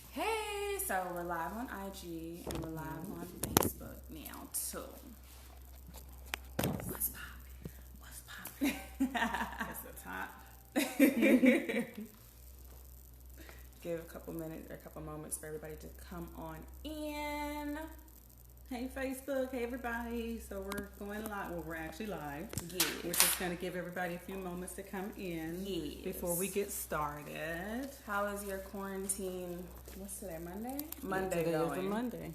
Hey, so we're live on IG and we're live on Facebook now too. What's poppin'? It's the top. Give a couple minutes or a couple moments for everybody to come on in. Hey Facebook, hey everybody. So we're going live. Well, we're actually live. Yes. We're just going to give everybody a few moments to come in before we get started. How is your quarantine? What's today? Monday? Monday Today is a Monday.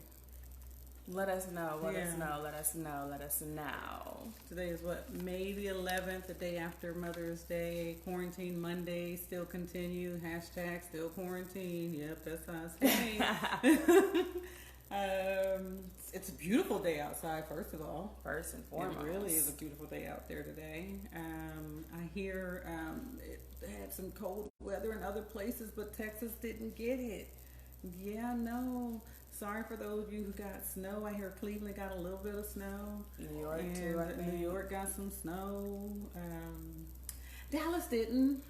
Let us know. Let Yeah. us know. Let us know. Let us know. Today is what? May the 11th, the day after Mother's Day. Quarantine Monday still continue. Hashtag still quarantine. Yep, that's us. Hey. It's a beautiful day outside, first of all. First and foremost. It really is a beautiful day out there today. I hear it had some cold weather in other places, but Texas didn't get it. Yeah, no. Sorry for those of you who got snow. I hear Cleveland got a little bit of snow. New York and too, I think. New York got some snow. Dallas didn't.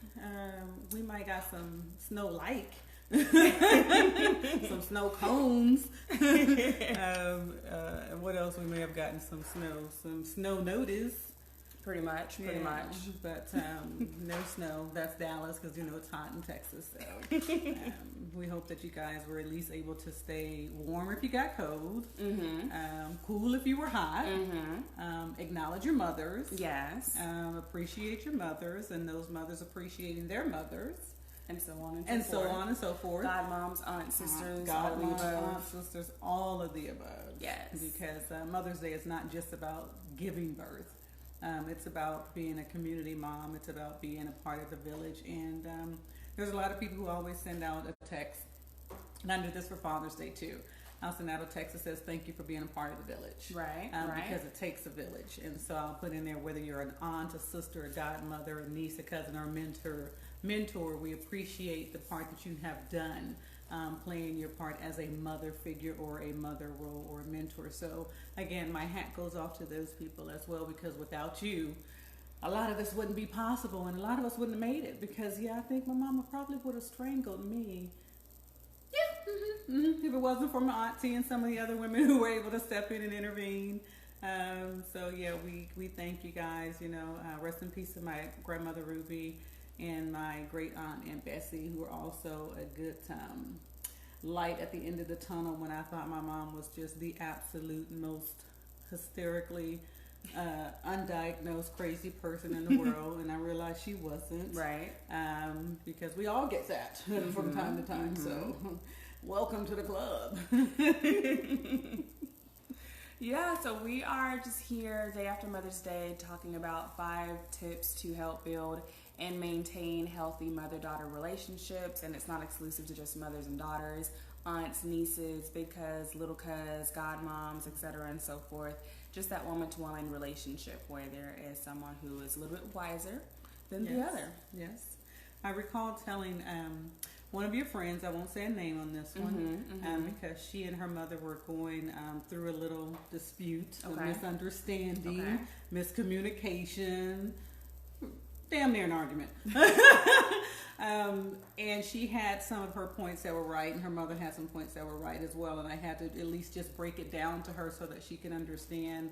We might got some snow-like. Some snow cones. And what else? We may have gotten some snow notice. Pretty much. But no snow. That's Dallas because it's hot in Texas. So we hope that you guys were at least able to stay warm if you got cold, cool if you were hot. Acknowledge your mothers. Yes. Appreciate your mothers, and those mothers appreciating their mothers. And so on and so forth. Godmoms, aunts, sisters, Godmoms, aunts, sisters, all of the above. Yes. Because Mother's Day is not just about giving birth. It's about being a community mom. It's about being a part of the village. And there's a lot of people who always send out a text. And I do this for Father's Day too. I'll send out a text that says, thank you for being a part of the village. Right. Because it takes a village. And so I'll put in there whether you're an aunt, a sister, a godmother, a niece, a cousin, or a mentor, we appreciate the part that you have done, playing your part as a mother figure or a mother role or a mentor. So again, my hat goes off to those people as well, because without you, a lot of this wouldn't be possible, and a lot of us wouldn't have made it, because I think my mama probably would have strangled me. If it wasn't for my auntie and some of the other women who were able to step in and intervene. We thank you guys. Rest in peace to my grandmother Ruby and my great aunt Aunt Bessie, who were also a good light at the end of the tunnel when I thought my mom was just the absolute most hysterically undiagnosed crazy person in the world, and I realized she wasn't. Right. Because we all get that from time to time. So welcome to the club. Yeah, so we are just here day after Mother's Day talking about 5 tips to help build and maintain healthy mother-daughter relationships. And it's not exclusive to just mothers and daughters, aunts, nieces, big cuz, little cuz, godmoms, etc. and so forth. Just that woman-to-woman relationship where there is someone who is a little bit wiser than the other. Yes. I recall telling one of your friends, I won't say a name on this one, because she and her mother were going through a little dispute, a misunderstanding, miscommunication, damn near an argument. And she had some of her points that were right, and her mother had some points that were right as well, and I had to at least just break it down to her so that she can understand,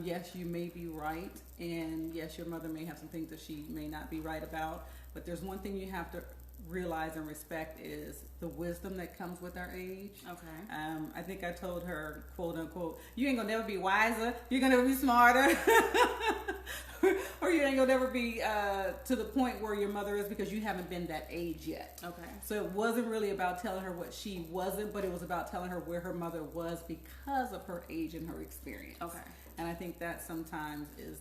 yes, you may be right, and yes, your mother may have some things that she may not be right about, but there's one thing you have to realize and respect is the wisdom that comes with our age. Okay. I think I told her, quote unquote, you ain't gonna never be wiser, you're gonna never be smarter, or you ain't gonna never be to the point where your mother is, because you haven't been that age yet. Okay. So it wasn't really about telling her what she wasn't, but it was about telling her where her mother was because of her age and her experience. Okay. And I think that sometimes is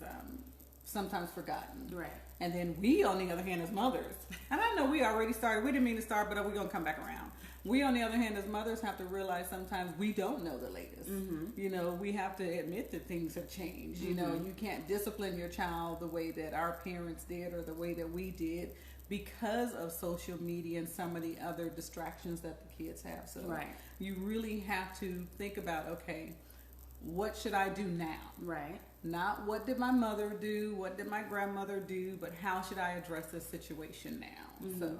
sometimes forgotten. Right. And then we, on the other hand, as mothers, and I know we already started, we didn't mean to start, but we're going to come back around. We, on the other hand, as mothers, have to realize sometimes we don't know the latest. We have to admit that things have changed. You can't discipline your child the way that our parents did or the way that we did because of social media and some of the other distractions that the kids have. So you really have to think about, okay, what should I do now? Right. Not what did my mother do, what did my grandmother do, but how should I address this situation now? So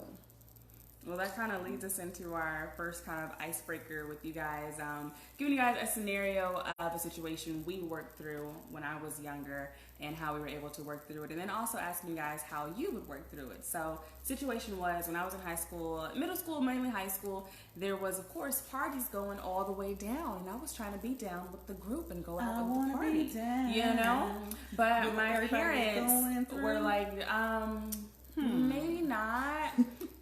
Well, that kind of leads us into our first kind of icebreaker with you guys. Giving you guys a scenario of a situation we worked through when I was younger and how we were able to work through it. And then also asking you guys how you would work through it. So, situation was when I was in high school, middle school, mainly high school, there was, of course, parties going all the way down. And I was trying to be down with the group and go out with the party. You know? But my parents were like, maybe not.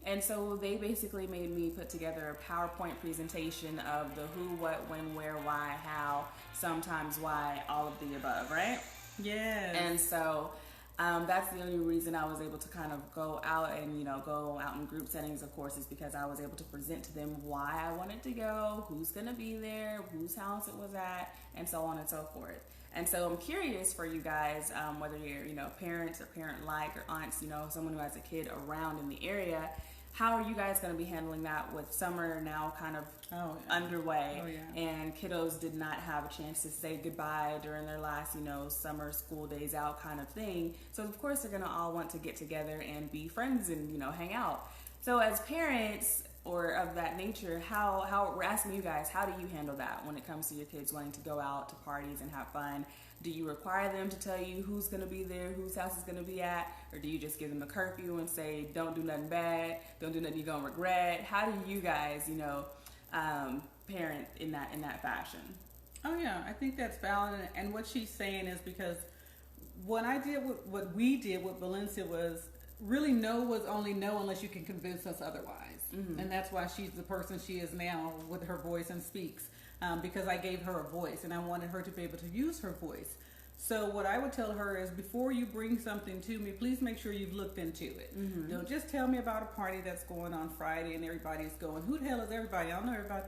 And so they basically made me put together a PowerPoint presentation of the who, what, when, where, why, how, sometimes why, all of the above, right? Yes. And so that's the only reason I was able to kind of go out and, go out in group settings, of course, is because I was able to present to them why I wanted to go, who's going to be there, whose house it was at, and so on and so forth. And so I'm curious for you guys, whether you're, parents or parent-like or aunts, someone who has a kid around in the area, how are you guys going to be handling that with summer now kind of underway? And kiddos did not have a chance to say goodbye during their last, summer school days out kind of thing. So of course they're going to all want to get together and be friends and, hang out. So as parents or of that nature, how we're asking you guys, how do you handle that when it comes to your kids wanting to go out to parties and have fun? Do you require them to tell you who's going to be there, whose house is going to be at? Or do you just give them a curfew and say, don't do nothing bad, don't do nothing you're going to regret? How do you guys, parent in that fashion? Oh, yeah, I think that's valid. And what she's saying is because what we did with Valencia was really no was only no unless you can convince us otherwise. Mm-hmm. And that's why she's the person she is now with her voice and speaks. Because I gave her a voice and I wanted her to be able to use her voice. So what I would tell her is before you bring something to me, please make sure you've looked into it. Mm-hmm. Don't just tell me about a party that's going on Friday and everybody's going. Who the hell is everybody? I don't know everybody.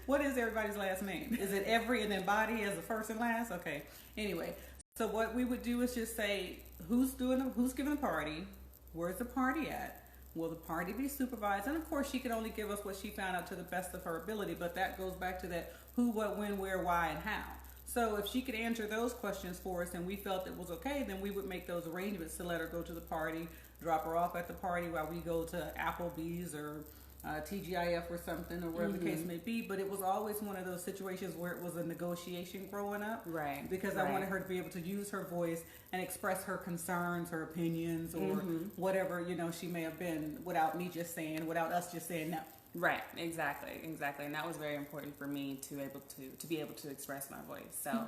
What is everybody's last name? Is it every and then body as the first and last? Okay. Anyway, so what we would do is just say who's giving the party, where's the party at? Will the party be supervised? And of course, she could only give us what she found out to the best of her ability, but that goes back to that who, what, when, where, why, and how. So if she could answer those questions for us and we felt it was okay, then we would make those arrangements to let her go to the party, drop her off at the party while we go to Applebee's or TGIF or something or wherever the case may be. But it was always one of those situations where it was a negotiation growing up. Right. Because I wanted her to be able to use her voice and express her concerns, her opinions, or whatever, she may have been without us just saying no. Right, exactly. And that was very important for me to be able to express my voice. So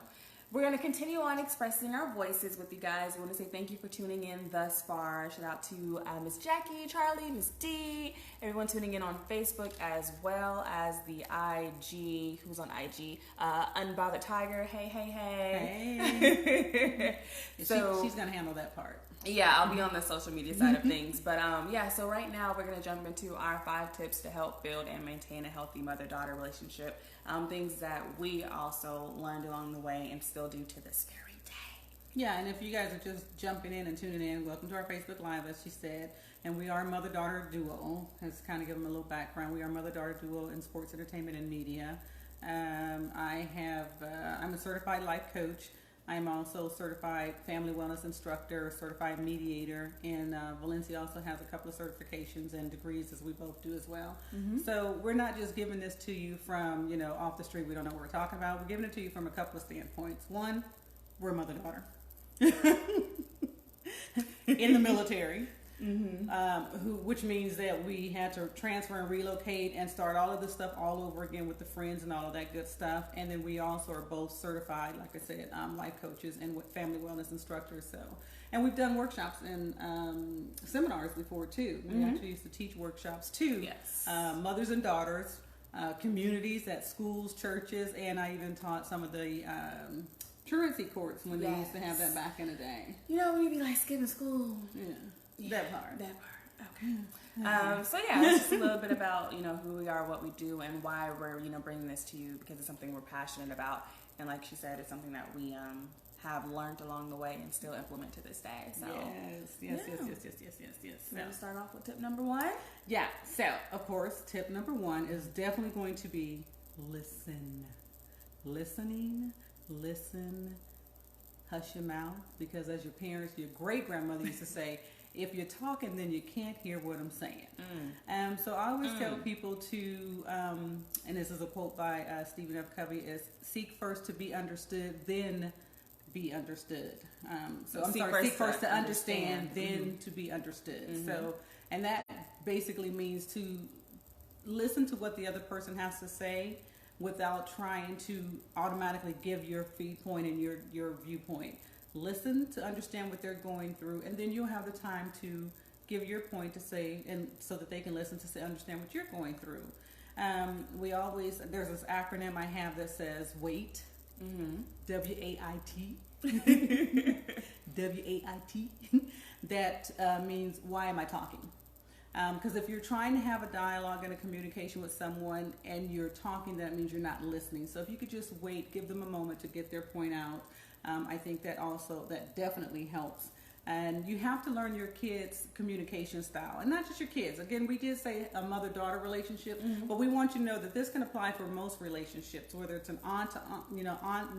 we're going to continue on expressing our voices with you guys. I want to say thank you for tuning in thus far. Shout out to Miss Jackie, Charlie, Miss D, everyone tuning in on Facebook as well as the IG. Who's on IG? Unbothered Tiger. Hey. So she's going to handle that part. Yeah, I'll be on the social media side of things. But so right now we're going to jump into our 5 tips to help build and maintain a healthy mother-daughter relationship. Things that we also learned along the way and still do to this very day. Yeah, and if you guys are just jumping in and tuning in, welcome to our Facebook Live, as she said. And we are mother-daughter duo. Let's kind of give them a little background. We are mother-daughter duo in sports, entertainment, and media. I'm a certified life coach. I'm also a certified family wellness instructor, certified mediator, and Valencia also has a couple of certifications and degrees, as we both do as well. Mm-hmm. So we're not just giving this to you from, off the street, we don't know what we're talking about. We're giving it to you from a couple of standpoints. One, we're mother-daughter. In the military. Which means that we had to transfer and relocate and start all of this stuff all over again with the friends and all of that good stuff. And then we also are both certified, like I said, life coaches and family wellness instructors. So, and we've done workshops and seminars before too. We actually used to teach workshops too. Yes. Mothers and daughters, communities at schools, churches, and I even taught some of the truancy courts when they used to have that back in the day. When you be like skipping school. Yeah, that part. Okay. So it's just a little bit about, who we are, what we do, and why we're, bringing this to you, because it's something we're passionate about. And like she said, it's something that we have learned along the way and still implement to this day. So Yes. So we'll start off with tip number 1. Yeah. So, of course, tip number 1 is definitely going to be listen. Listen. Hush your mouth, because as your parents, your great grandmother used to say, If you're talking, then you can't hear what I'm saying. So I always tell people to, and this is a quote by Stephen F. Covey, is seek first to be understood, then be understood. Seek first to understand, then to be understood. So, and that basically means to listen to what the other person has to say without trying to automatically give your viewpoint and your viewpoint. Listen to understand what they're going through, and then you'll have the time to give your point to say, and so that they can listen to say, understand what you're going through. There's this acronym I have that says WAIT, WAIT, WAIT. That means, why am I talking? Because if you're trying to have a dialogue and a communication with someone and you're talking, that means you're not listening. So if you could just wait, give them a moment to get their point out, I think that definitely helps. And you have to learn your kids' communication style, and not just your kids. Again, we did say a mother-daughter relationship, but we want you to know that this can apply for most relationships, whether it's an aunt,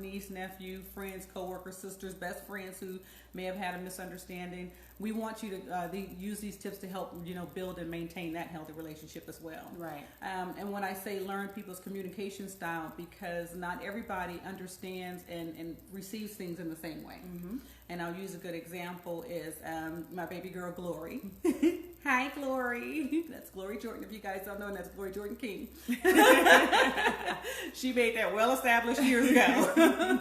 niece, nephew, friends, coworkers, sisters, best friends who may have had a misunderstanding. We want you to use these tips to help build and maintain that healthy relationship as well. Right. And when I say learn people's communication style, because not everybody understands and receives things in the same way. And I'll use a good example is my baby girl, Glory. Hi, Glory. That's Glory Jordan. If you guys don't know, and that's Glory Jordan King. She made that well established years ago.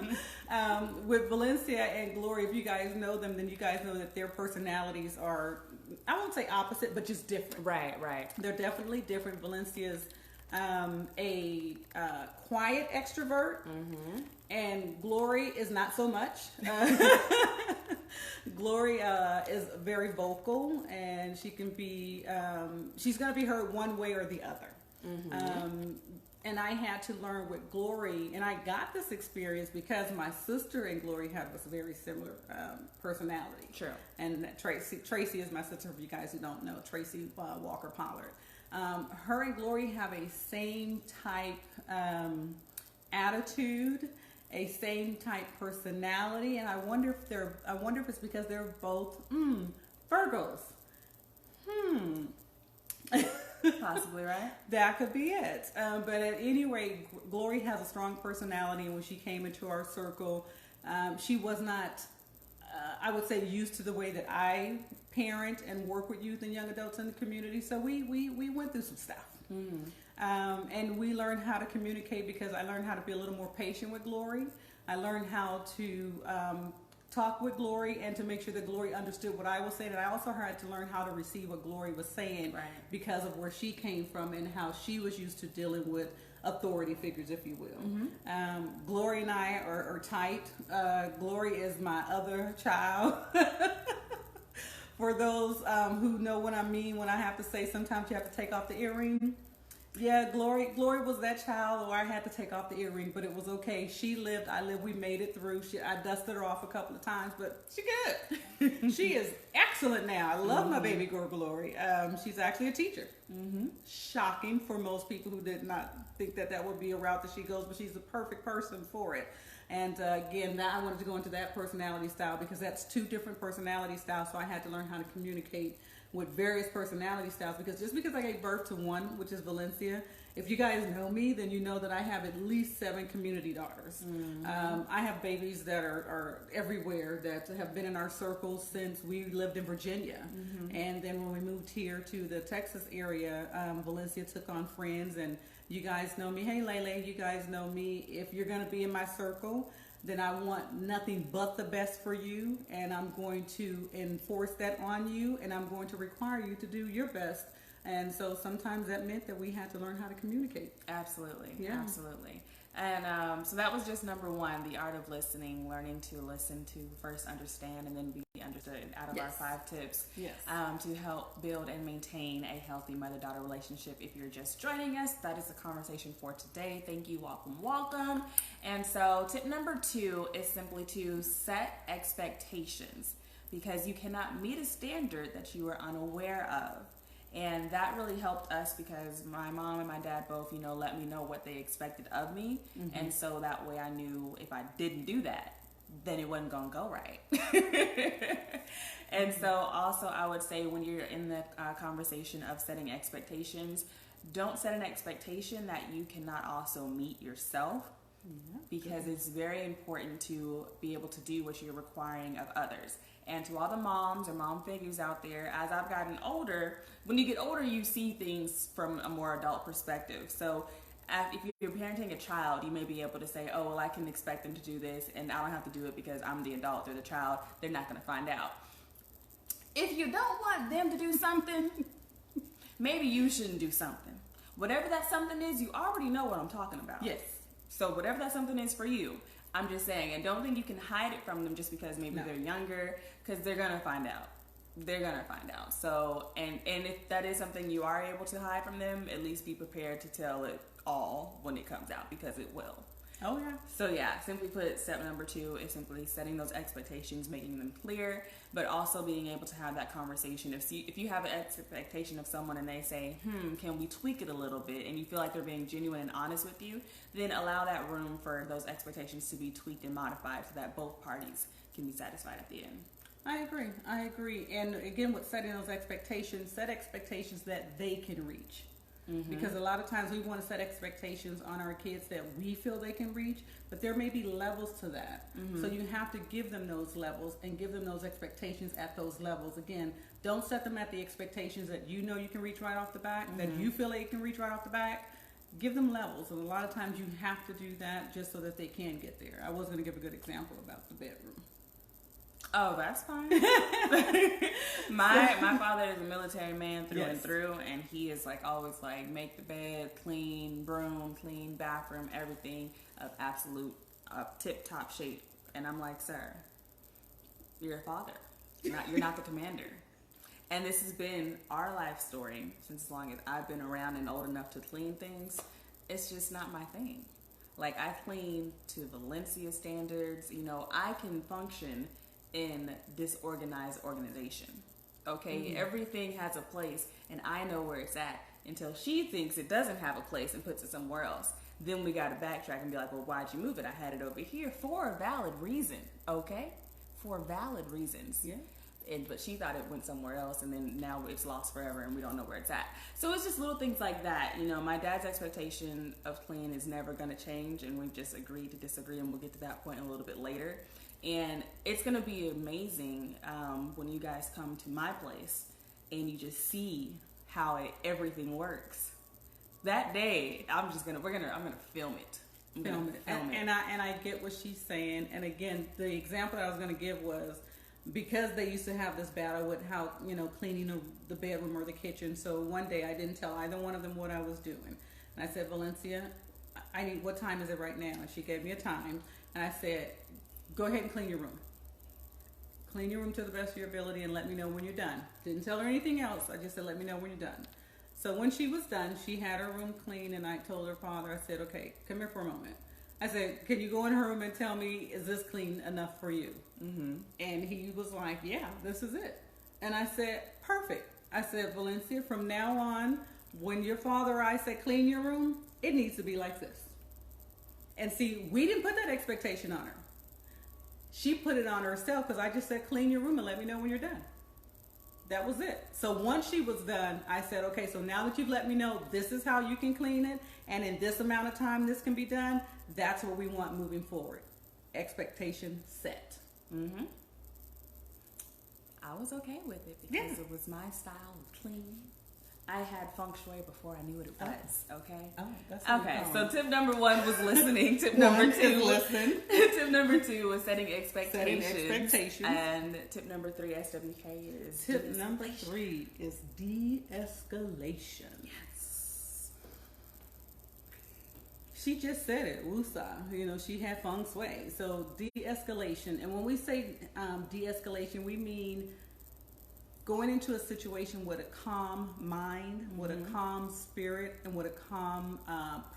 With Valencia and Glory, if you guys know them, then you guys know that their personalities are, I won't say opposite, but just different. Right. They're definitely different. Valencia's a quiet extrovert, and Glory is not so much. Glory is very vocal, and she can be, she's going to be heard one way or the other. And I had to learn with Glory, and I got this experience because my sister and Glory have this very similar personality. True. And Tracy is my sister, for you guys who don't know, Tracy Walker Pollard. Her and Glory have a same type attitude, a same type personality, and I wonder if it's because they're both Virgos. Possibly, right? That could be it. But at any rate, Glory has a strong personality, and when she came into our circle, she was not, I would say, used to the way that I parent and work with youth and young adults in the community. So we went through some stuff. And we learned how to communicate because I learned how to be a little more patient with Glory. I learned how to talk with Glory and to make sure that Glory understood what I was saying. And I also had to learn how to receive what Glory was saying because of where she came from and how she was used to dealing with authority figures, if you will. Glory and I are tight. Glory is my other child. For those who know what I mean when I have to say sometimes you have to take off the earring. Yeah, Glory was that child where I had to take off the earring, but it was okay. She lived, I lived, we made it through. I dusted her off a couple of times, but she good. She is excellent now. I love my baby girl, Glory. She's actually a teacher. Shocking for most people who did not think that would be a route that she goes, but she's the perfect person for it. And again, now I wanted to go into that personality style because that's two different personality styles, so I had to learn how to communicate with various personality styles because just because I gave birth to one, which is Valencia, if you guys know me, then you know that I have at least 7 community daughters. I have babies that are everywhere that have been in our circles since we lived in Virginia. And then when we moved here to the Texas area, Valencia took on friends, and you guys know me. Hey, Lele, you guys know me. If you're going to be in my circle, then I want nothing but the best for you, and I'm going to enforce that on you, and I'm going to require you to do your best. And so sometimes that meant that we had to learn how to communicate. Absolutely. Yeah. Absolutely. And so that was just number 1, the art of listening, learning to listen to first understand and then be understood out of our 5 tips to help build and maintain a healthy mother-daughter relationship. If you're just joining us, that is the conversation for today. Thank you. Welcome. And so tip number 2 is simply to set expectations because you cannot meet a standard that you are unaware of. And that really helped us because my mom and my dad both, let me know what they expected of me. And so that way I knew if I didn't do that, then it wasn't gonna go right. And so also I would say when you're in the conversation of setting expectations, don't set an expectation that you cannot also meet yourself, because it's very important to be able to do what you're requiring of others. And to all the moms or mom figures out there, as I've gotten older, when you get older, you see things from a more adult perspective. So if you're parenting a child, you may be able to say, oh, well, I can expect them to do this, and I don't have to do it because I'm the adult, they're the child, they're not going to find out. If you don't want them to do something, maybe you shouldn't do something. Whatever that something is, you already know what I'm talking about. Yes. So whatever that something is for you, I'm just saying, and don't think you can hide it from them just because maybe they're younger, because they're going to find out. They're going to find out. So, and if that is something you are able to hide from them, at least be prepared to tell it all when it comes out, because it will. Oh, yeah. So yeah, simply put, step number 2 is simply setting those expectations, making them clear, but also being able to have that conversation. If you have an expectation of someone and they say, can we tweak it a little bit, and you feel like they're being genuine and honest with you, then allow that room for those expectations to be tweaked and modified so that both parties can be satisfied at the end. I agree. And again, with setting those expectations, set expectations that they can reach. Because a lot of times we want to set expectations on our kids that we feel they can reach, but there may be levels to that. So you have to give them those levels and give them those expectations at those levels. Again, don't set them at the expectations that you know you can reach right off the bat, that you feel they can reach right off the bat. Give them levels. And a lot of times you have to do that just so that they can get there. I was going to give a good example about the bedroom. Oh, that's fine. my father is a military man through and through, and he is like always like, make the bed, clean broom, clean bathroom, everything of absolute tip-top shape. And I'm like, sir, you're a father. You're not the commander. And this has been our life story since as long as I've been around and old enough to clean things. It's just not my thing. Like, I clean to Valencia standards. You know, I can function in disorganized organization. Okay, everything has a place, and I know where it's at until she thinks it doesn't have a place and puts it somewhere else. Then we got to backtrack and be like, well, why'd you move it? I had it over here for a valid reason. Okay, for valid reasons. Yeah. But she thought it went somewhere else, and then now it's lost forever and we don't know where it's at. So it's just little things like that. You know, my dad's expectation of clean is never going to change, and we've just agreed to disagree, and we'll get to that point a little bit later. And it's going to be amazing when you guys come to my place and you just see how everything works. That day, I'm going to film it. And I get what she's saying. And again, the example that I was going to give was because they used to have this battle with how, you know, cleaning the bedroom or the kitchen. So one day I didn't tell either one of them what I was doing. And I said, Valencia, what time is it right now? And she gave me a time. And I said, go ahead and clean your room. Clean your room to the best of your ability and let me know when you're done. Didn't tell her anything else. I just said, let me know when you're done. So when she was done, she had her room clean, and I told her father, I said, okay, come here for a moment. I said, can you go in her room and tell me, is this clean enough for you? And he was like, yeah, this is it. And I said, perfect. I said, Valencia, from now on, when your father or I say clean your room, it needs to be like this. And see, we didn't put that expectation on her. She put it on herself because I just said, clean your room and let me know when you're done. That was it. So once she was done, I said, okay, so now that you've let me know this is how you can clean it, and in this amount of time this can be done, that's what we want moving forward. Expectation set. I was okay with it because it was my style of clean. I had feng shui before I knew what it was. Okay. Oh, that's okay. So tip number 1 was listening. Tip number 2 listen. Tip number 2 was setting expectations. And tip number 3, SWK, is tip number 3 is de-escalation. Yes. She just said it, Wusa. You know, she had feng shui. So de-escalation, and when we say de-escalation, we mean going into a situation with a calm mind, with a calm spirit, and with a calm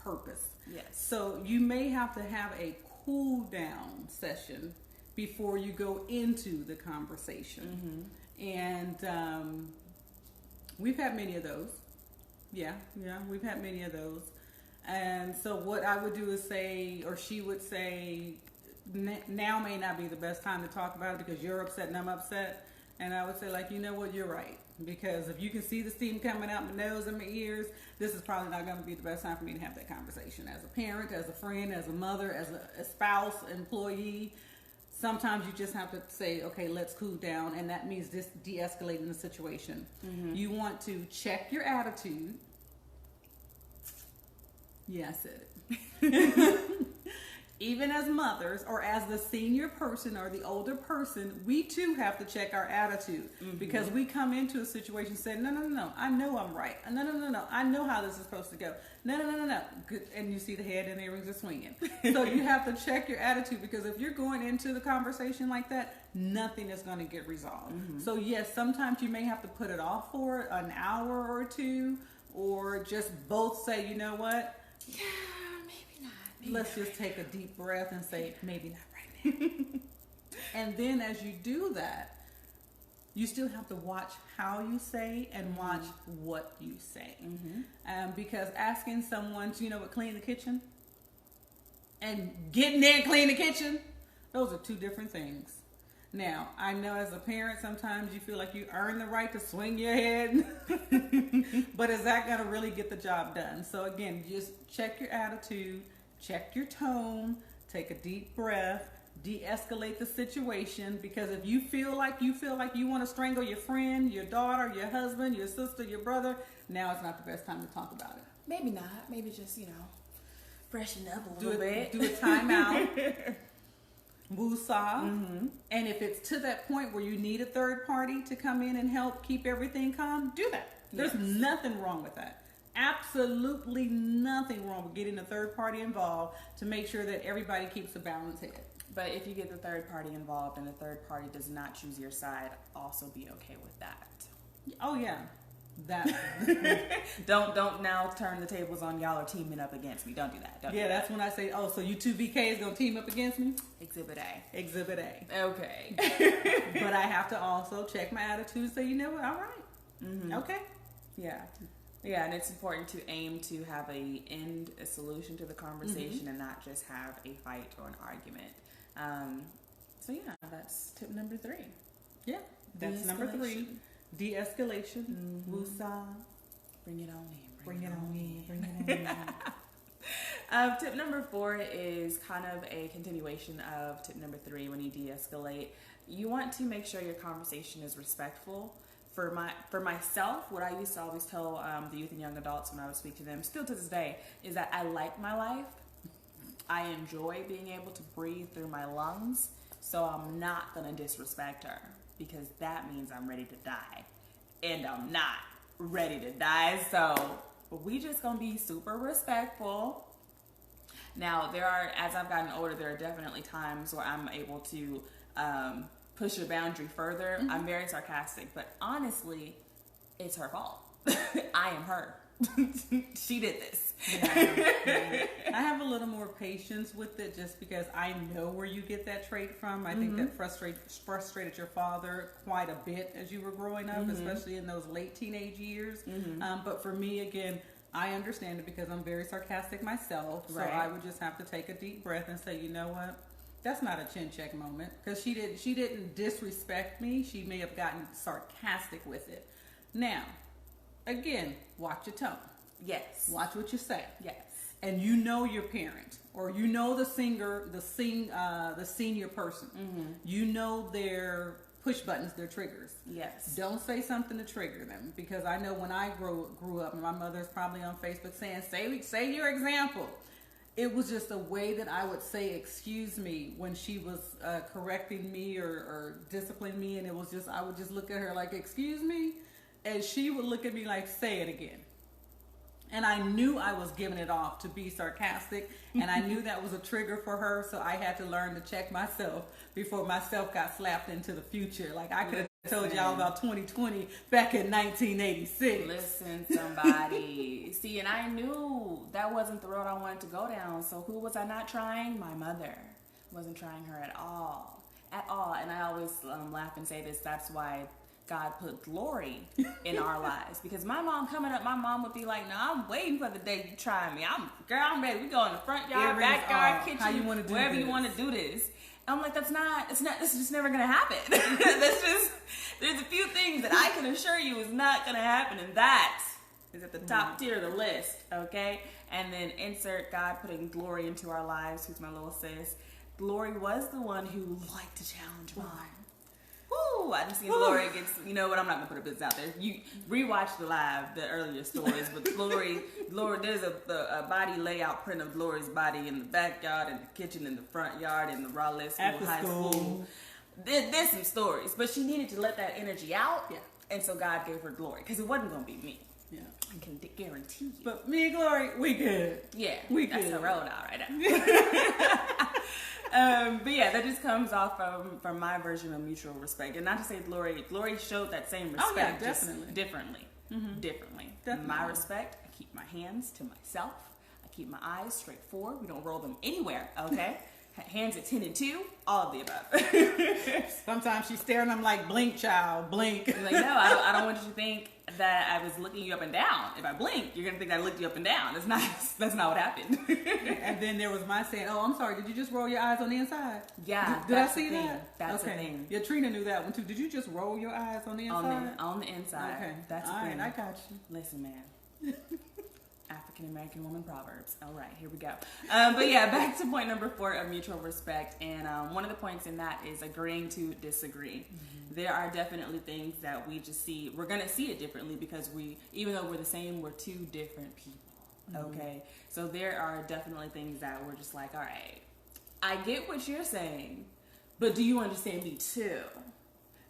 purpose. Yes. So you may have to have a cool down session before you go into the conversation. And we've had many of those. Yeah, we've had many of those. And so what I would do is say, or she would say, now may not be the best time to talk about it because you're upset and I'm upset. And I would say, like, you know what, you're right. Because if you can see the steam coming out my nose and my ears, this is probably not going to be the best time for me to have that conversation. As a parent, as a friend, as a mother, as a spouse, employee, sometimes you just have to say, okay, let's cool down. And that means just de-escalating the situation. Mm-hmm. You want to check your attitude. Yeah, I said it. Even as mothers or as the senior person or the older person, we too have to check our attitude because we come into a situation saying, no, I know I'm right. No, I know how this is supposed to go. No. And you see the head and the earrings are swinging. So you have to check your attitude because if you're going into the conversation like that, nothing is going to get resolved. So yes, sometimes you may have to put it off for an hour or two or just both say, you know what? Yeah. Let's just take a deep breath and say, maybe not right now. And then as you do that, you still have to watch how you say and watch what you say. Because asking someone to, clean the kitchen and getting there and clean the kitchen, those are two different things. Now, I know as a parent, sometimes you feel like you earn the right to swing your head, but is that going to really get the job done? So again, just check your attitude. Check your tone, take a deep breath, de-escalate the situation because if you feel like you want to strangle your friend, your daughter, your husband, your sister, your brother, now it's not the best time to talk about it. Maybe not. Maybe just, freshen up a little bit. Do a timeout. Woosah. And if it's to that point where you need a third party to come in and help keep everything calm, do that. There's nothing wrong with that. Absolutely nothing wrong with getting a third party involved to make sure that everybody keeps a balanced head. But if you get the third party involved and the third party does not choose your side, also be okay with that. Oh yeah, that. don't now turn the tables on y'all are teaming up against me. Don't do that. That's when I say, oh, so you two VKs gonna team up against me? Exhibit A. Exhibit A. Okay. But I have to also check my attitude and say, you know what, all right. Okay. Yeah, and it's important to aim to have a solution to the conversation and not just have a fight or an argument. So yeah, that's tip number 3. Yeah, that's number 3. De-escalation. Woosah. Bring it on in. Bring it on in. Tip number 4 is kind of a continuation of tip number 3. When you de-escalate, you want to make sure your conversation is respectful. For myself, what I used to always tell the youth and young adults when I would speak to them, still to this day, is that I like my life. I enjoy being able to breathe through my lungs, so I'm not going to disrespect her because that means I'm ready to die. And I'm not ready to die, so we just going to be super respectful. Now, as I've gotten older, there are definitely times where I'm able to push a boundary further. I'm very sarcastic, but honestly, it's her fault. I am her. She did this. I have a little more patience with it just because I know where you get that trait from. I think that frustrated your father quite a bit as you were growing up, especially in those late teenage years. But for me, again, I understand it because I'm very sarcastic myself. So I would just have to take a deep breath and say, you know what? That's not a chin check moment because she didn't disrespect me. She may have gotten sarcastic with it. Now, again, watch your tone. Yes. Watch what you say. Yes. And you know your parent or you know the senior person. You know their push buttons, their triggers. Yes. Don't say something to trigger them because I know when I grew up, and my mother's probably on Facebook saying, say your example. It was just a way that I would say excuse me when she was correcting me or disciplining me, and it was just I would just look at her like excuse me, and she would look at me like say it again. And I knew I was giving it off to be sarcastic, and I knew that was a trigger for her, so I had to learn to check myself before myself got slapped into the future. Like I could have told y'all about 2020 back in 1986. Listen, somebody. See, and I knew that wasn't the road I wanted to go down, so who was I not trying? My mother. Wasn't trying her at all. And I always laugh and say this, that's why God put glory in our lives. Because my mom coming up, my mom would be like, "No, I'm waiting for the day you try me. I'm ready. We go in the front yard, backyard, kitchen, how you wanna do wherever this. you want to do this." And I'm like, this is just never gonna happen. There's a few things that I can assure you is not gonna happen, and that is at the top tier of the list, okay? And then insert God putting glory into our lives, who's my little sis. Glory was the one who liked to challenge mine. Woo! I just seen Glory gets, you know what, I'm not gonna put a business out there. You rewatch the earlier stories, but Glory, there's a body layout print of Glory's body in the backyard, in the kitchen, in the front yard, in the Raleigh school, After high school. There's some stories, but she needed to let that energy out. Yeah. And so God gave her glory, because it wasn't gonna be me. Yeah. I can guarantee you. But me and Glory, we good. Yeah, That's the road out right now. But yeah, that just comes off from my version of mutual respect, and not to say Glory showed that same respect, yeah, definitely. just differently. Differently. My respect, I keep my hands to myself. I keep my eyes straight forward. We don't roll them anywhere. Okay. Hands at 10 and 2, all of the above. Sometimes she's staring. I'm like, blink, child, blink. I'm like, no, I don't want you to think that I was looking you up and down. If I blink, you're gonna think I looked you up and down. That's not what happened. And then there was my saying, "Oh, I'm sorry. Did you just roll your eyes on the inside?" Yeah. Did I see that? That's okay. the thing. Yeah, Trina knew that one too. Did you just roll your eyes on the inside? On the inside. Okay. That's all the right. thing. I got you. Listen, man. African American woman proverbs. All right, here we go. But yeah, back to point number 4 of mutual respect. And one of the points in that is agreeing to disagree. There are definitely things that we just see. We're gonna see it differently because even though we're the same, we're two different people. Okay, so there are definitely things that we're just like, all right, I get what you're saying, but do you understand me too?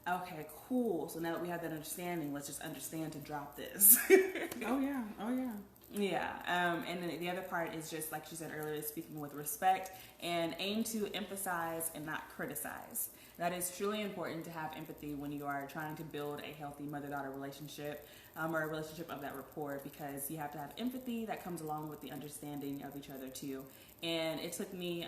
Okay, cool. So now that we have that understanding, let's just understand to drop this. Oh yeah. Yeah, and then the other part is just like she said earlier, speaking with respect and aim to emphasize and not criticize. That is truly important to have empathy when you are trying to build a healthy mother-daughter relationship or a relationship of that rapport, because you have to have empathy that comes along with the understanding of each other too. And it took me,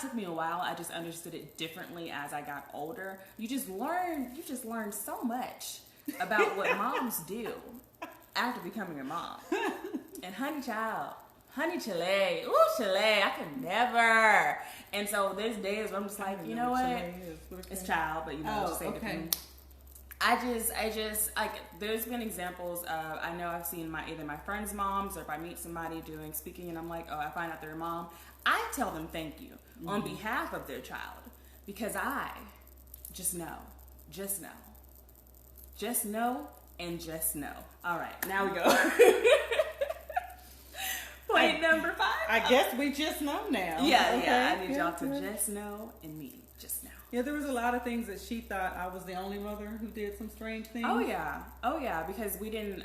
took me a while, I just understood it differently as I got older. You just learn so much about what moms do after becoming a mom. And honey chile, ooh chile, I could never. And so there's days where I'm just like, you know what? It's child, but you know, just say okay. different. I just like, there's been examples of, I know I've seen either my friends' moms, or if I meet somebody doing speaking and I'm like, oh, I find out they're a mom, I tell them thank you on behalf of their child, because I just know. And just know. All right, now we go. Point number 5. I guess we just know now. Yeah. I need y'all to just know, and me just know. Yeah, there was a lot of things that she thought I was the only mother who did some strange things. Oh yeah, because we didn't.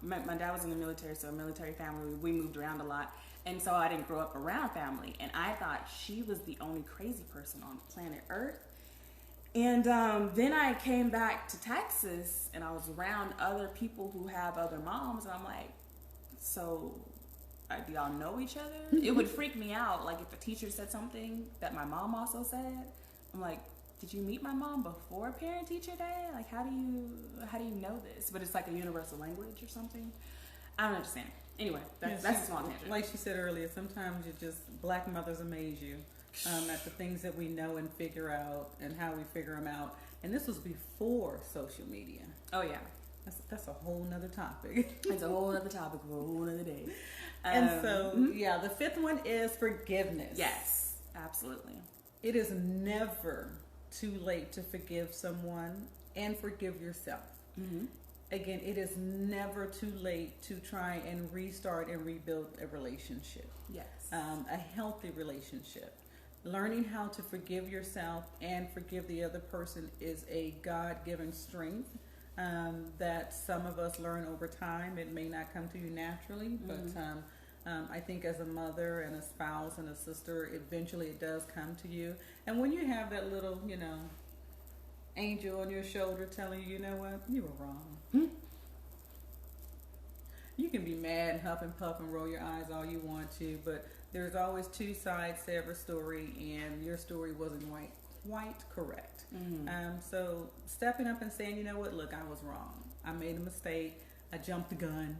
My dad was in the military, so a military family. We moved around a lot, and so I didn't grow up around family. And I thought she was the only crazy person on planet Earth. And then I came back to Texas, and I was around other people who have other moms, and I'm like, so do y'all know each other? It would freak me out, like if a teacher said something that my mom also said. I'm like, did you meet my mom before Parent-Teacher Day? Like, how do you know this? But it's like a universal language or something. I don't understand. Anyway, that's a small tangent. Like she said earlier, sometimes black mothers amaze you. At the things that we know and figure out, and how we figure them out. And this was before social media. Oh yeah, that's a whole nother topic. It's a whole other topic for a whole other day. And so, yeah, the 5th one is forgiveness. Yes, absolutely. It is never too late to forgive someone and forgive yourself. Again, it is never too late to try and restart and rebuild a relationship. Yes. A healthy relationship. Learning how to forgive yourself and forgive the other person is a God-given strength that some of us learn over time. It may not come to you naturally, but I think as a mother and a spouse and a sister, eventually it does come to you. And when you have that little, angel on your shoulder telling you, you know what, you were wrong. You can be mad and huff and puff and roll your eyes all you want to, but there's always 2 sides to every story, and your story wasn't right. quite correct. So stepping up and saying, you know what, look, I was wrong. I made a mistake. I jumped the gun.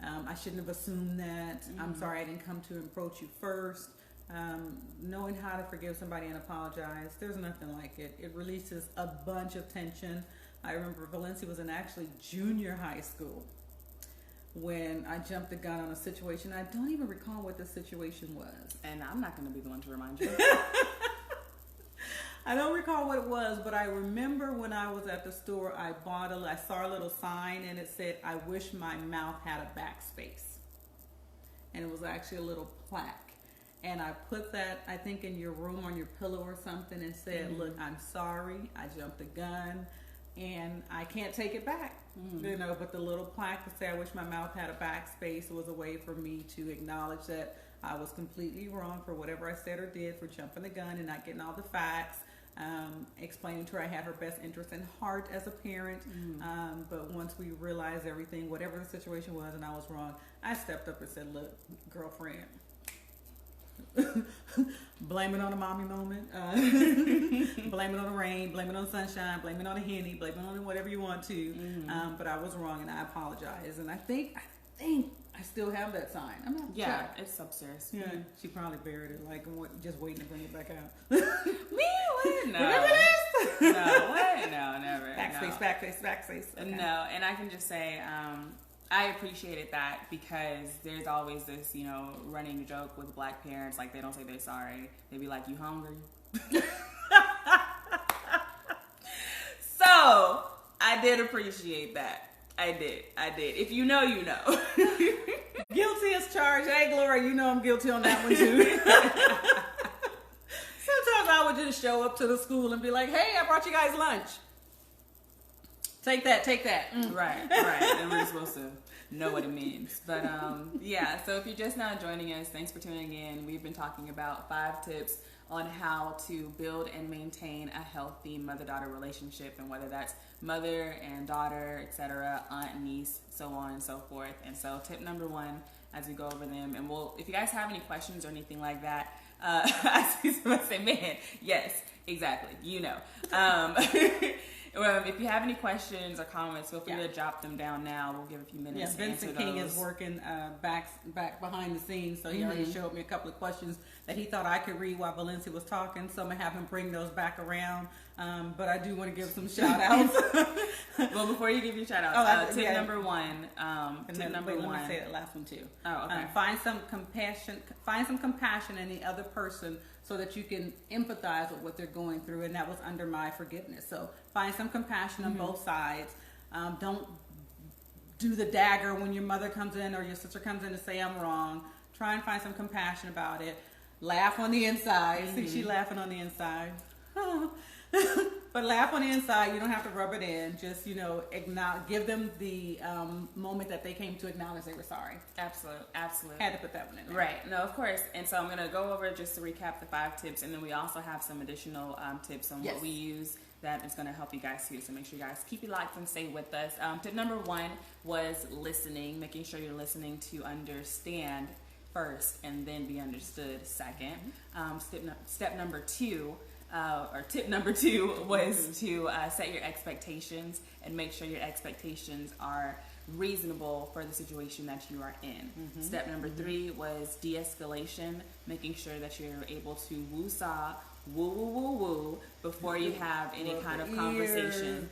I shouldn't have assumed that. I'm sorry I didn't come to approach you first. Knowing how to forgive somebody and apologize, there's nothing like it. It releases a bunch of tension. I remember Valencia was in actually junior high school when I jumped the gun on a situation. I don't even recall what the situation was. And I'm not going to be the one to remind you. I don't recall what it was, but I remember when I was at the store, I saw a little sign and it said, "I wish my mouth had a backspace." And it was actually a little plaque. And I put that, I think, in your room on your pillow or something and said, look, I'm sorry, I jumped the gun and I can't take it back. You know, but the little plaque to say, "I wish my mouth had a backspace," was a way for me to acknowledge that I was completely wrong for whatever I said or did, for jumping the gun and not getting all the facts. Explaining to her I had her best interest in heart as a parent, but once we realized everything, whatever the situation was, and I was wrong, I stepped up and said, "Look, girlfriend, blame it on a mommy moment, blame it on the rain, blame it on the sunshine, blame it on the Henny, blame it on whatever you want to, but I was wrong and I apologize." And I think I still have that sign. I'm not Yeah, sure. it's upstairs. Yeah, she probably buried it, like just waiting to bring it back out. Me? What? No. Remember this? No, what? No, never. Backspace, no. backspace. Okay. No, and I can just say, I appreciated that because there's always this, you know, running joke with black parents, like they don't say they're sorry. They be like, "You hungry?" So I did appreciate that. I did. If you know, you know. Guilty as charged. Hey, Gloria, you know I'm guilty on that one too. Sometimes I would just show up to the school and be like, "Hey, I brought you guys lunch. Take that." Right. And we're supposed to know what it means. But yeah, so if you're just now joining us, thanks for tuning in. We've been talking about 5 tips on how to build and maintain a healthy mother-daughter relationship, and whether that's mother and daughter, etc., aunt, niece, so on and so forth. And so tip number 1, as we go over them, and if you guys have any questions or anything like that, I see someone say, "Man, yes, exactly, you know." If you have any questions or comments, feel free to drop them down now. We'll give a few minutes to answer Vincent King those. is working back behind the scenes, so he already showed me a couple of questions that he thought I could read while Valencia was talking, so I'm going to have him bring those back around. But I do want to give some shout outs. Well, before you give your shout out, tip number 1. Let me say that last one too. Oh, okay. Find some compassion in the other person so that you can empathize with what they're going through, and that was under my forgiveness. So find some compassion on both sides. Don't do the dagger when your mother comes in or your sister comes in to say, "I'm wrong." Try and find some compassion about it. Laugh on the inside. See, she laughing on the inside. But laugh on the inside. You don't have to rub it in. Just, give them the moment that they came to acknowledge they were sorry. Absolutely. Had to put that one in there. Right. No, of course. And so I'm going to go over, just to recap, the 5 tips, and then we also have some additional tips on what we use that is going to help you guys too. So make sure you guys keep it locked and stay with us. Tip number 1 was listening, making sure you're listening to understand first and then be understood second. Tip number 2 was to set your expectations and make sure your expectations are reasonable for the situation that you are in. Step number 3 was de-escalation, making sure that you're able to woo-saw, woo before you have any kind of conversation.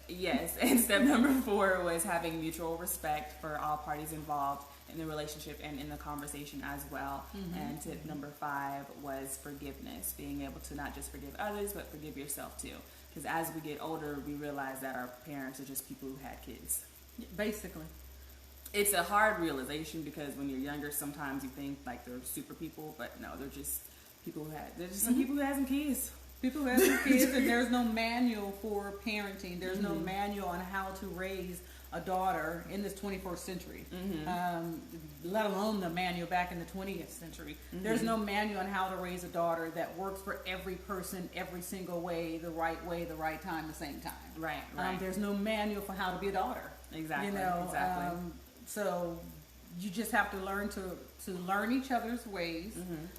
Yes, and step number 4 was having mutual respect for all parties involved in the relationship and in the conversation as well. And tip number 5 was forgiveness, being able to not just forgive others, but forgive yourself too. Because as we get older, we realize that our parents are just people who had kids. Basically. It's a hard realization because when you're younger, sometimes you think like they're super people, but no, they're just people some people who had some kids. People who have some kids, and there's no manual for parenting. There's no manual on how to raise a daughter in this 21st century, let alone the manual back in the 20th century. There's no manual on how to raise a daughter that works for every person, every single way, the right time, the same time. Right. There's no manual for how to be a daughter. Exactly. Exactly. So you just have to learn to learn each other's ways,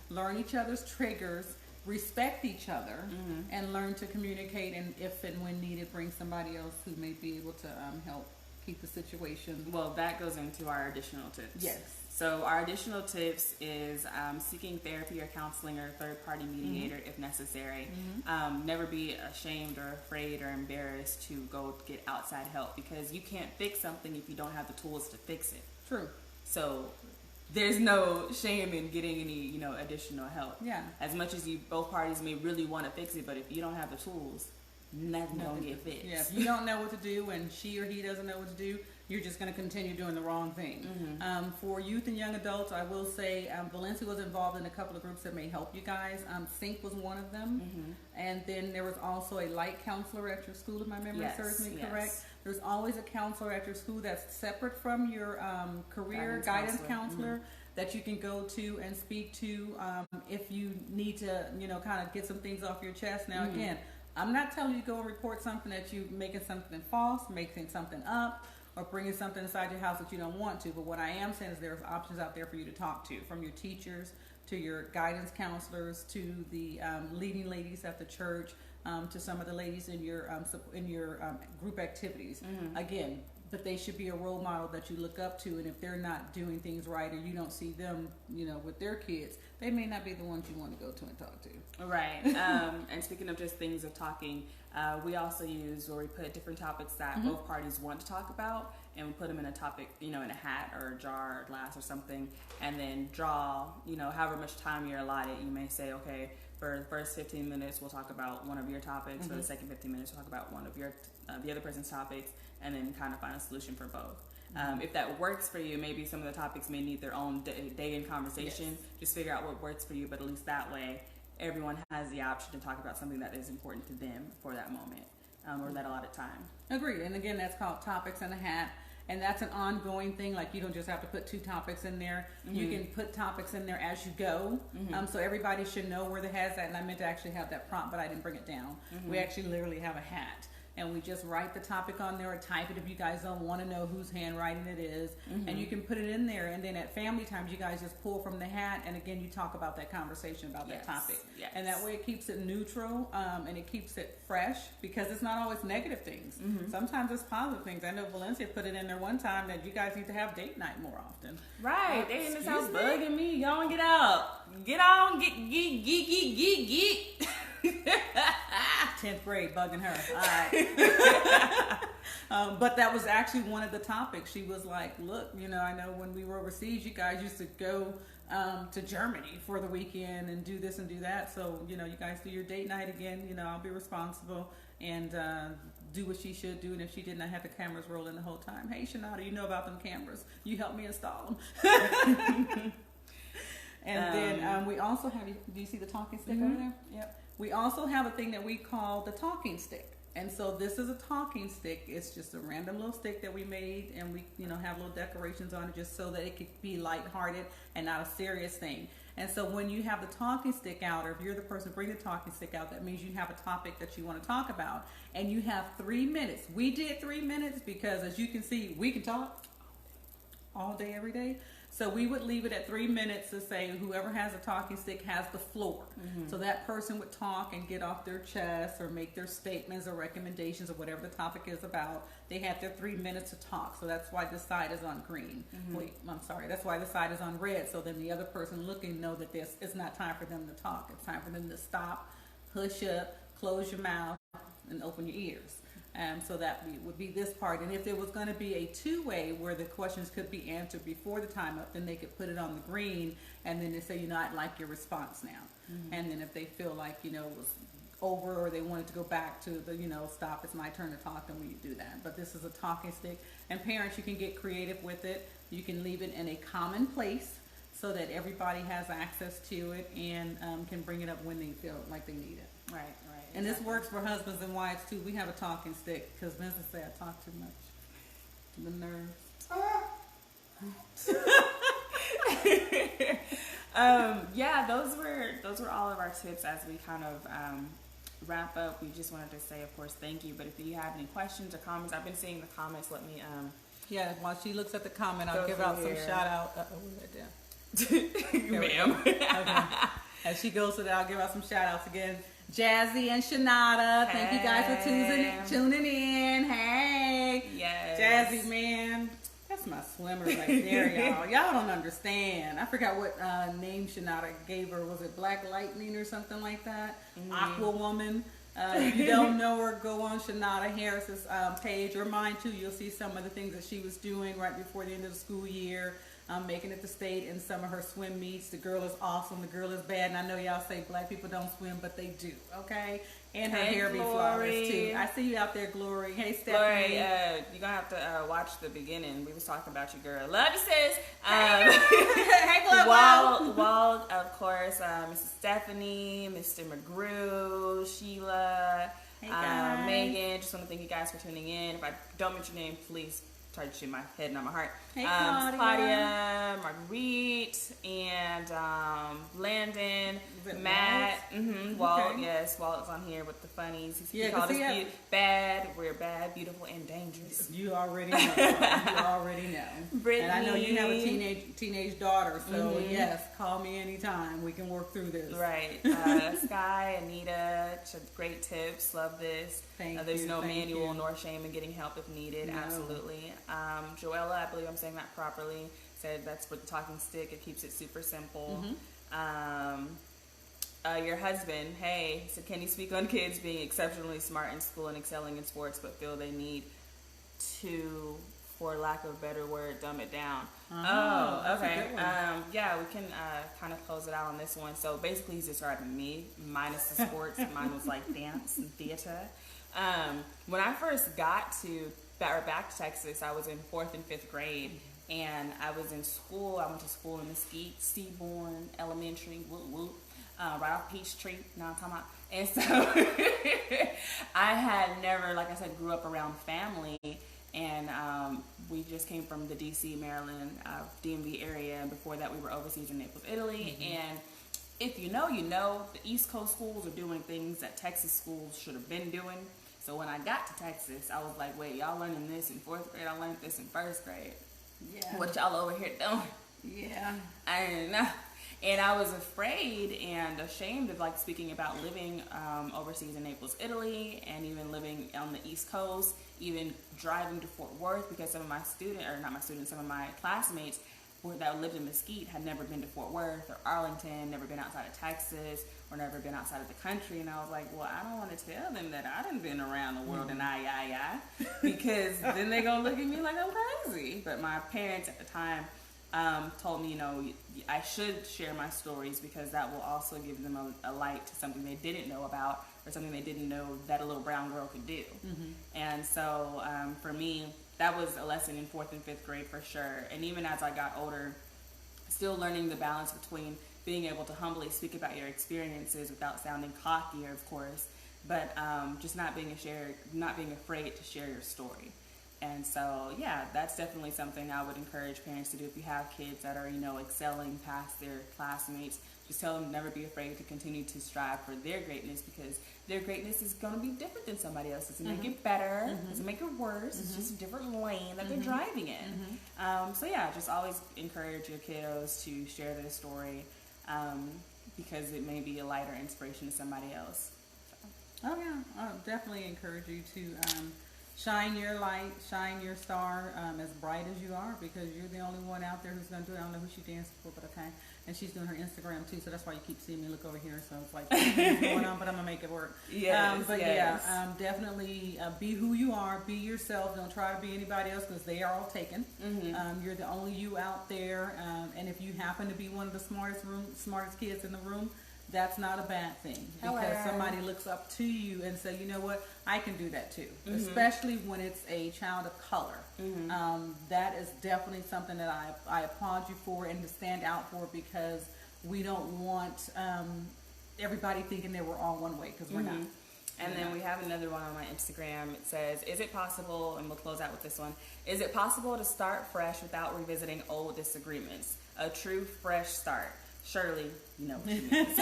learn each other's triggers, respect each other and learn to communicate, and if and when needed, bring somebody else who may be able to help keep the situation. Well, that goes into our additional tips. Yes. So our additional tips is seeking therapy or counseling or third-party mediator if necessary. Never be ashamed or afraid or embarrassed to go get outside help, because you can't fix something if you don't have the tools to fix it. True. So there's no shame in getting any, additional help. Yeah. As much as both parties may really want to fix it, but if you don't have the tools, nothing gonna get fixed. Yeah, if you don't know what to do and she or he doesn't know what to do, you're just going to continue doing the wrong thing. For youth and young adults, I will say Valencia was involved in a couple of groups that may help you guys. Sync was one of them. And then there was also a light counselor at your school, if my memory serves me correct. There's always a counselor at your school that's separate from your career guidance counselor that you can go to and speak to if you need to, kind of get some things off your chest. Now, again, I'm not telling you to go and report something that you're making something false, making something up, or bringing something inside your house that you don't want to. But what I am saying is there's options out there for you to talk to, from your teachers to your guidance counselors to the leading ladies at the church, to some of the ladies in your group activities. Again, but they should be a role model that you look up to, and if they're not doing things right or you don't see them, with their kids, they may not be the ones you want to go to and talk to. Right. And speaking of just things of talking, we also use where we put different topics that both parties want to talk about, and we put them in a topic, in a hat or a jar or glass or something, and then draw, however much time you're allotted. You may say, okay, for the first 15 minutes, we'll talk about one of your topics. For the second 15 minutes, we'll talk about one of your the other person's topics, and then kind of find a solution for both. If that works for you, maybe some of the topics may need their own day in conversation. Just figure out what works for you, but at least that way, everyone has the option to talk about something that is important to them for that moment or that allotted time. Agreed. And again, that's called topics in a hat. And that's an ongoing thing. Like, you don't just have to put 2 topics in there. You can put topics in there as you go. So everybody should know where the hat's at. And I meant to actually have that prompt, but I didn't bring it down. We actually literally have a hat. And we just write the topic on there or type it if you guys don't want to know whose handwriting it is. And you can put it in there. And then at family times, you guys just pull from the hat. And again, you talk about that conversation about that topic. And that way it keeps it neutral and it keeps it fresh, because it's not always negative things. Sometimes it's positive things. I know Valencia put it in there one time that you guys need to have date night more often. Right. They in this house bugging me. Y'all want to get out. Get on. Get. 10th grade bugging her. All right. But that was actually one of the topics. She was like, look, I know when we were overseas, you guys used to go to Germany for the weekend and do this and do that. So, you guys do your date night again. I'll be responsible and do what she should do. And if she didn't, I had the cameras rolling the whole time. Hey, Shanada, you know about them cameras. You help me install them. And then we also have, do you see the talking stick over there? Yep. We also have a thing that we call the talking stick. And so this is a talking stick. It's just a random little stick that we made, and we, have little decorations on it just so that it could be lighthearted and not a serious thing. And so when you have the talking stick out, or if you're the person bringing the talking stick out, that means you have a topic that you want to talk about, and you have 3 minutes. We did 3 minutes because, as you can see, we can talk all day, every day. So we would leave it at 3 minutes to say whoever has a talking stick has the floor. So that person would talk and get off their chest or make their statements or recommendations or whatever the topic is about. They have their 3 minutes to talk. So that's why this side is on green. Wait, I'm sorry. That's why the side is on red. So then the other person looking know that it's not time for them to talk. It's time for them to stop, hush up, close your mouth, and open your ears. So that would be this part. And if there was going to be a 2-way where the questions could be answered before the time up, then they could put it on the green, and then they say, I'd like your response now. And then if they feel like, it was over, or they wanted to go back to the, stop, it's my turn to talk, then we do that. But this is a talking stick. And parents, you can get creative with it. You can leave it in a common place so that everybody has access to it and can bring it up when they feel like they need it. Right. And this works for husbands and wives too. We have a talking stick because Vincent said I talk too much. The nerves. Those were all of our tips as we kind of wrap up. We just wanted to say, of course, thank you. But if you have any questions or comments, I've been seeing the comments. Let me Yeah, while she looks at the comment, I'll give out some shout out. Ma'am. Okay. As she goes to that, I'll give out some shout outs again. Jazzy and Shanada, thank you guys for tuning in. Hey, yes, Jazzy, man, that's my swimmer right there, y'all. Y'all don't understand. I forgot what name Shanada gave her. Was it Black Lightning or something like that? Aqua Woman. If you don't know her, go on Shanada Harris's page, or mine too. You'll see some of the things that she was doing right before the end of the school year. Making it to state in some of her swim meets. The girl is awesome. The girl is bad. And I know y'all say black people don't swim, but they do, okay? And her hair be flawless, too. I see you out there, Glory. Hey, Stephanie. Glory, you're going to have to watch the beginning. We was talking about you, girl. Love you, sis. Hey, Glory. Walt, of course, Mrs. Stephanie, Mr. McGrew, Sheila, hey, Megan. Just want to thank you guys for tuning in. If I don't mention your name, please try to shoot my head, not my heart. Hey, Claudia, Marguerite, and Landon, Matt, Walt. Yes, Walt is on here with the funnies. He called us bad. We're bad, beautiful, and dangerous. You already know. You already know. Brittany. And I know you have a teenage daughter, so yes, call me anytime. We can work through this. Right. Sky, Anita, great tips. Love this. There's no manual nor shame in getting help if needed. No. Absolutely. Joella, I believe I'm saying that properly, said that's for the talking stick. It keeps it super simple. Your husband, hey, said, can you speak on kids being exceptionally smart in school and excelling in sports, but feel they need to, for lack of a better word, dumb it down? Oh, okay. Yeah, we can kind of close it out on this one. So basically, he's describing me, minus the sports. Mine was like dance and theater. When I first got back to Texas, I was in 4th and 5th grade, and I was in school. I went to school in Mesquite, Seabourn Elementary, right off Peachtree. Now I'm talking about. And so I had never, like I said, grew up around family, and we just came from the D.C., Maryland, DMV area, and before that we were overseas in Naples, Italy, and if you know, the East Coast schools are doing things that Texas schools should have been doing. So when I got to Texas, I was like, wait, y'all learning this in 4th grade? I learned this in 1st grade. Yeah. What y'all over here doing? Yeah. I didn't know. And I was afraid and ashamed of like speaking about living overseas in Naples, Italy, and even living on the East Coast, even driving to Fort Worth, because some of my some of my classmates that lived in Mesquite had never been to Fort Worth or Arlington, never been outside of Texas, or never been outside of the country. And I was like, well, I don't want to tell them that I done been around the world and because then they're going to look at me like I'm crazy. But my parents at the time told me, I should share my stories because that will also give them a light to something they didn't know about, or something they didn't know that a little brown girl could do. And so for me, that was a lesson in 4th and 5th grade for sure. And even as I got older, still learning the balance between being able to humbly speak about your experiences without sounding cocky, of course, but just not being afraid to share your story. And so, yeah, that's definitely something I would encourage parents to do. If you have kids that are, excelling past their classmates, just tell them never be afraid to continue to strive for their greatness, because their greatness is going to be different than somebody else's. It doesn't make it better. It doesn't make it worse. It's just a different lane that they're driving in. So, yeah, just always encourage your kiddos to share their story because it may be a light or inspiration to somebody else. So. Oh, yeah. I'll definitely encourage you to shine your light, shine your star as bright as you are, because you're the only one out there who's going to do it. I don't know who she danced for, but okay. And she's doing her Instagram too, so that's why you keep seeing me look over here. So it's like, what's going on, but I'm going to make it work. Definitely be who you are, be yourself. Don't try to be anybody else, because they are all taken. You're the only you out there. And if you happen to be one of the smartest kids in the room, that's not a bad thing, because somebody looks up to you and say, you know what, I can do that too. Especially when it's a child of color. That is definitely something that I applaud you for and to stand out for, because we don't want everybody thinking that we're all one way, because we're not. And then we have another one on my Instagram. It says, is it possible, and we'll close out with this one, is it possible to start fresh without revisiting old disagreements? A true fresh start. Shirley, you know what she means.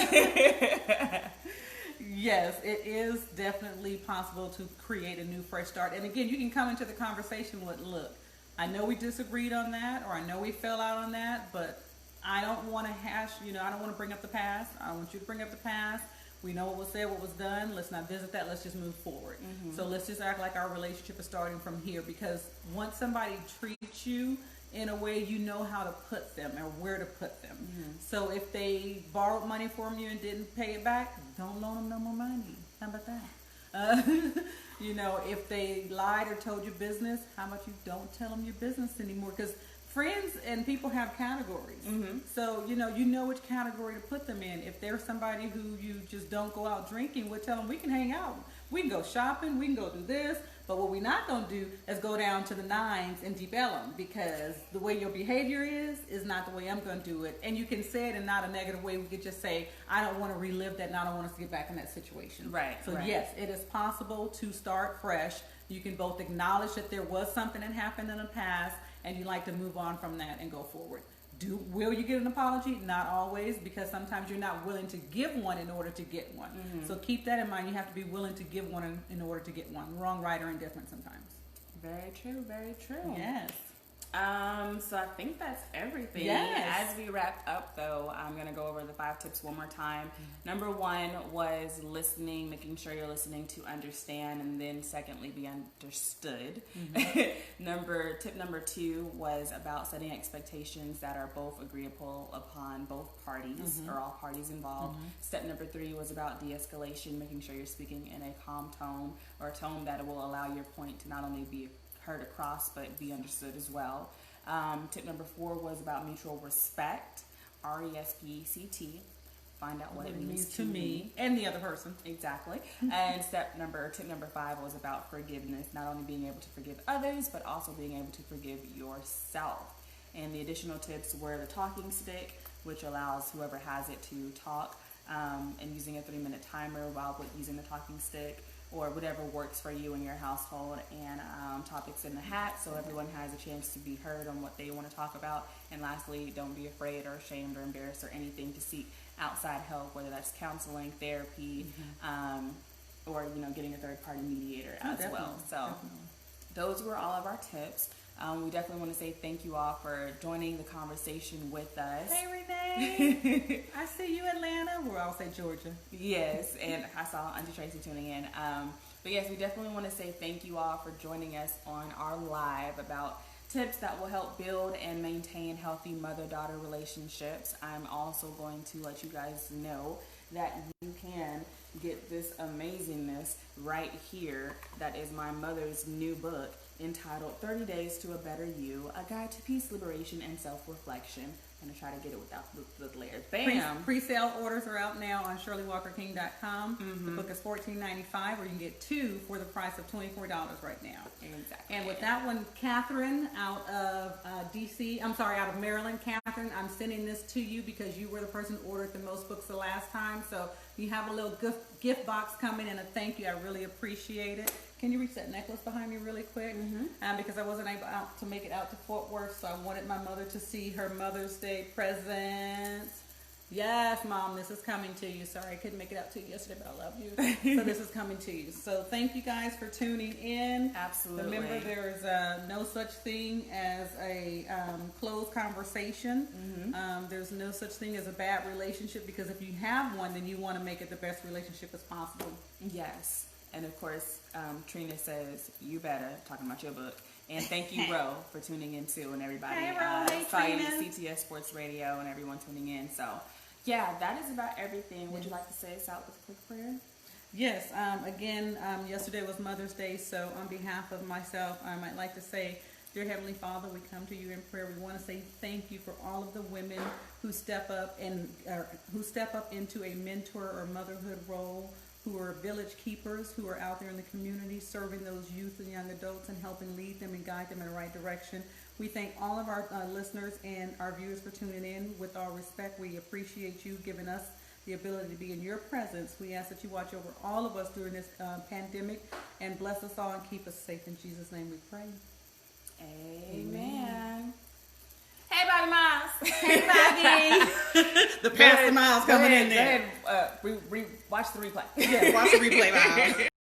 Yes, it is definitely possible to create a new fresh start. And again, you can come into the conversation with, look, I know we disagreed on that, or I know we fell out on that, but I don't want to hash, I don't want to bring up the past. I don't want you to bring up the past. We know what was said, what was done. Let's not visit that. Let's just move forward. So let's just act like our relationship is starting from here, because once somebody treats you in a way, you know how to put them or where to put them. So if they borrowed money from you and didn't pay it back, don't loan them no more money. How about that? If they lied or told you business, how about you don't tell them your business anymore? Because friends and people have categories. So, you know which category to put them in. If they're somebody who you just don't go out drinking with, tell them we can hang out. We can go shopping. We can go do this. But what we're not going to do is go down to the nines and debel them, because the way your behavior is not the way I'm going to do it. And you can say it in not a negative way. We could just say, I don't want to relive that and I don't want us to get back in that situation. Right. So yes, it is possible to start fresh. You can both acknowledge that there was something that happened in the past and you like to move on from that and go forward. Will you get an apology? Not always, because sometimes you're not willing to give one in order to get one. So keep that in mind. You have to be willing to give one in order to get one. Wrong, right, or indifferent sometimes. Very true, very true. Yes. So I think that's everything. Yes. As we wrap up, though, I'm going to go over the 5 tips one more time. Number 1 was listening, making sure you're listening to understand, and then secondly, be understood. Tip number 2 was about setting expectations that are both agreeable upon both parties or all parties involved. Step number 3 was about de-escalation, making sure you're speaking in a calm tone, or a tone that will allow your point to not only be heard across but be understood as well. Tip number 4 was about mutual respect, RESPECT. Find out what it means to me and the other person. Exactly. And tip number 5 was about forgiveness, not only being able to forgive others but also being able to forgive yourself. And the additional tips were the talking stick, which allows whoever has it to talk, and using a 3-minute timer while using the talking stick, or whatever works for you in your household, and topics in the hat, so everyone has a chance to be heard on what they want to talk about. And lastly, don't be afraid or ashamed or embarrassed or anything to seek outside help, whether that's counseling, therapy, or getting a third-party mediator as well. So those were all of our tips. We definitely want to say thank you all for joining the conversation with us. Hey, Renee. I see you, Atlanta. Or I'll say Georgia. Yes, and I saw Auntie Tracy tuning in. But yes, we definitely want to say thank you all for joining us on our live about tips that will help build and maintain healthy mother-daughter relationships. I'm also going to let you guys know that you can get this amazingness right here. That is my mother's new book entitled 30 Days to a Better You, A Guide to Peace, Liberation, and Self-Reflection. I'm going to try to get it without the layers. Bam! Pre-sale orders are out now on ShirleyWalkerKing.com. The book is $14.95, or you can get 2 for the price of $24 right now. Exactly. And with that one, Catherine out of out of Maryland. Catherine, I'm sending this to you because you were the person who ordered the most books the last time. So you have a little gift box coming and a thank you. I really appreciate it. Can you reach that necklace behind me really quick? Because I wasn't able to make it out to Fort Worth, so I wanted my mother to see her Mother's Day present. Yes, Mom, this is coming to you. Sorry, I couldn't make it out to you yesterday, but I love you. So this is coming to you. So thank you guys for tuning in. Absolutely. Remember, there is no such thing as a closed conversation. There's no such thing as a bad relationship, because if you have one, then you want to make it the best relationship as possible. Yes. And of course, Trina says, you better, talking about your book. And thank you, Ro, for tuning in too, and everybody. Hey, Ro. Hey, Trina. CTS Sports Radio and everyone tuning in. So, yeah, that is about everything. Would you like to say us out with a quick prayer? Yes. Again, yesterday was Mother's Day, so on behalf of myself, I'd like to say, dear Heavenly Father, we come to you in prayer. We want to say thank you for all of the women who step up into a mentor or motherhood role, who are village keepers, who are out there in the community serving those youth and young adults and helping lead them and guide them in the right direction. We thank all of our listeners and our viewers for tuning in. With all respect, we appreciate you giving us the ability to be in your presence. We ask that you watch over all of us during this pandemic and bless us all and keep us safe. In Jesus' name we pray. Amen. Hey, Bobby Miles. Hey, Bobby. The Pastor Miles coming in there. Go ahead, watch the replay. Yeah, watch the replay, Miles.